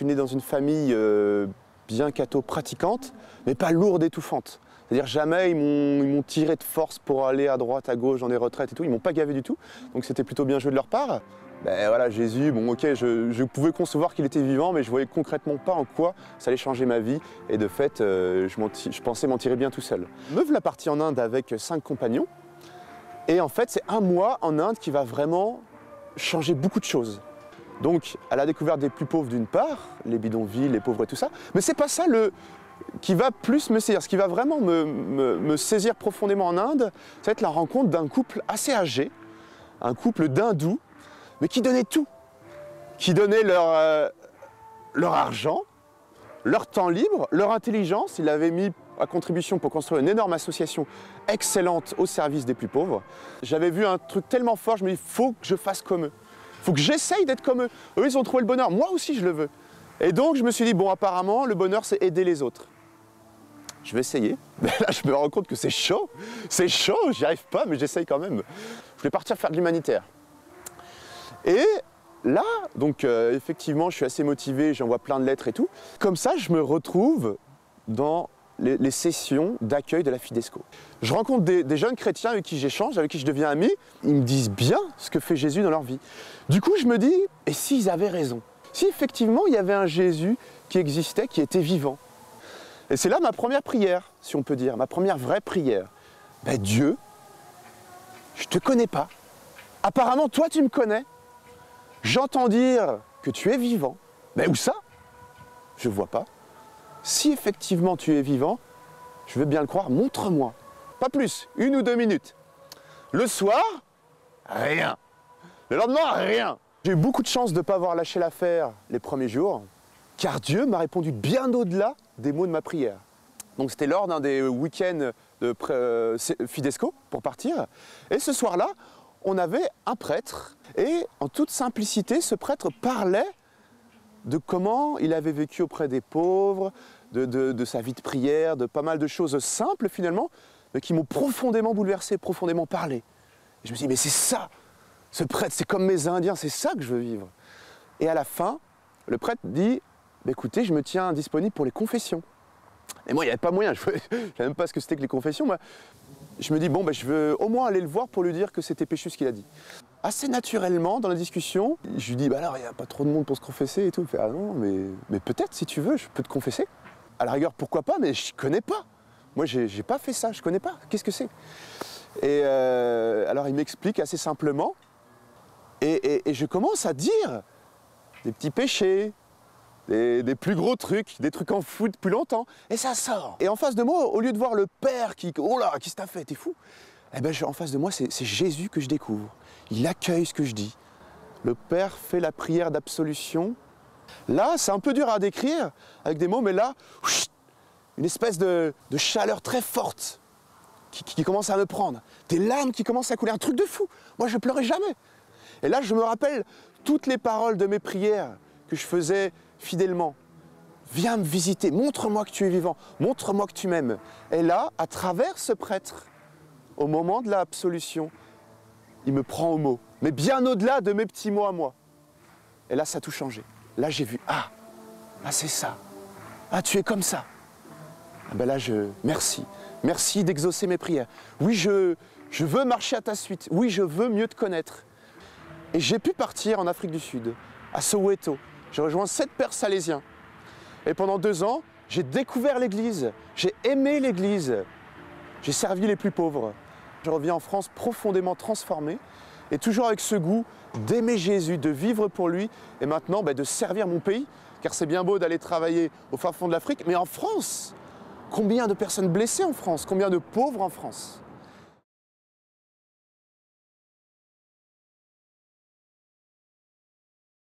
suis né dans une famille bien catho-pratiquante, mais pas lourde, étouffante. C'est-à-dire jamais ils m'ont tiré de force pour aller à droite, à gauche, dans des retraites et tout. Ils m'ont pas gavé du tout, donc c'était plutôt bien joué de leur part. Ben voilà, Jésus, bon ok, je pouvais concevoir qu'il était vivant, mais je voyais concrètement pas en quoi ça allait changer ma vie. Et de fait, je pensais m'en tirer bien tout seul. Me voilà parti en Inde avec 5 compagnons. Et en fait, c'est un mois en Inde qui va vraiment changer beaucoup de choses. Donc, à la découverte des plus pauvres d'une part, les bidonvilles, les pauvres et tout ça. Mais c'est pas ça qui va plus me saisir. Ce qui va vraiment me saisir profondément en Inde, ça va être la rencontre d'un couple assez âgé, un couple d'hindous, mais qui donnait tout. Qui donnait leur argent, leur temps libre, leur intelligence. Ils l'avaient mis à contribution pour construire une énorme association excellente au service des plus pauvres. J'avais vu un truc tellement fort, je me dis, il faut que je fasse comme eux. Il faut que j'essaye d'être comme eux. Eux, ils ont trouvé le bonheur. Moi aussi, je le veux. Et donc, je me suis dit, bon, apparemment, le bonheur, c'est aider les autres. Je vais essayer. Mais là, je me rends compte que c'est chaud. C'est chaud, j'y arrive pas, mais j'essaye quand même. Je voulais partir faire de l'humanitaire. Et là, donc, effectivement, je suis assez motivé, j'envoie plein de lettres et tout. Comme ça, je me retrouve dans les sessions d'accueil de la Fidesco. Je rencontre des jeunes chrétiens avec qui j'échange, avec qui je deviens ami. Ils me disent bien ce que fait Jésus dans leur vie. Du coup, je me dis, et s'ils avaient raison? Si effectivement, il y avait un Jésus qui existait, qui était vivant. Et c'est là ma première prière, si on peut dire, ma première vraie prière. Ben Dieu, je ne te connais pas. Apparemment, toi, tu me connais. J'entends dire que tu es vivant. Mais où ça? Je ne vois pas. Si effectivement tu es vivant, je veux bien le croire, montre-moi. Pas plus, 1 ou 2 minutes. Le soir, rien. Le lendemain, rien. J'ai eu beaucoup de chance de ne pas avoir lâché l'affaire les premiers jours, car Dieu m'a répondu bien au-delà des mots de ma prière. Donc c'était lors d'un des week-ends de Fidesco pour partir. Et ce soir-là, on avait un prêtre. Et en toute simplicité, ce prêtre parlait de comment il avait vécu auprès des pauvres, de sa vie de prière, de pas mal de choses simples finalement, mais qui m'ont profondément bouleversé, profondément parlé. Et je me suis dit, mais c'est ça, ce prêtre, c'est comme mes Indiens, c'est ça que je veux vivre. Et à la fin, le prêtre dit, bah, écoutez, je me tiens disponible pour les confessions. Et moi, il n'y avait pas moyen, je ne savais même pas ce que c'était que les confessions. Moi, je me dis, bon, bah, je veux au moins aller le voir pour lui dire que c'était péchu ce qu'il a dit. Assez naturellement, dans la discussion, je lui dis, bah alors, il n'y a pas trop de monde pour se confesser et tout. Il fait, ah non, mais peut-être, si tu veux, je peux te confesser. À la rigueur, pourquoi pas, mais je ne connais pas. Moi, j'ai pas fait ça, je ne connais pas. Qu'est-ce que c'est? Et alors, il m'explique assez simplement. Et je commence à dire des petits péchés, des plus gros trucs, des trucs enfouis depuis longtemps. Et ça sort. Et en face de moi, au lieu de voir le père qui, oh là, qu'est-ce que t'as fait, t'es fou? Eh ben, en face de moi, c'est Jésus que je découvre. Il accueille ce que je dis. Le Père fait la prière d'absolution. Là, c'est un peu dur à décrire avec des mots, mais là, une espèce de chaleur très forte qui commence à me prendre. Des larmes qui commencent à couler, un truc de fou. Moi, je pleurais jamais. Et là, je me rappelle toutes les paroles de mes prières que je faisais fidèlement. Viens me visiter, montre-moi que tu es vivant, montre-moi que tu m'aimes. Et là, à travers ce prêtre, au moment de l'absolution, il me prend au mot, mais bien au-delà de mes petits mots à moi. Et là, ça a tout changé. Là, j'ai vu, ah c'est ça. Ah, tu es comme ça. Ah ben là, merci d'exaucer mes prières. Oui, je veux marcher à ta suite. Oui, je veux mieux te connaître. Et j'ai pu partir en Afrique du Sud, à Soweto. J'ai rejoint 7 pères salésiens. Et pendant 2 ans, j'ai découvert l'Église, j'ai aimé l'Église, j'ai servi les plus pauvres. Je reviens en France profondément transformé et toujours avec ce goût d'aimer Jésus, de vivre pour lui et maintenant de servir mon pays. Car c'est bien beau d'aller travailler au fin fond de l'Afrique, mais en France, combien de personnes blessées en France, combien de pauvres en France?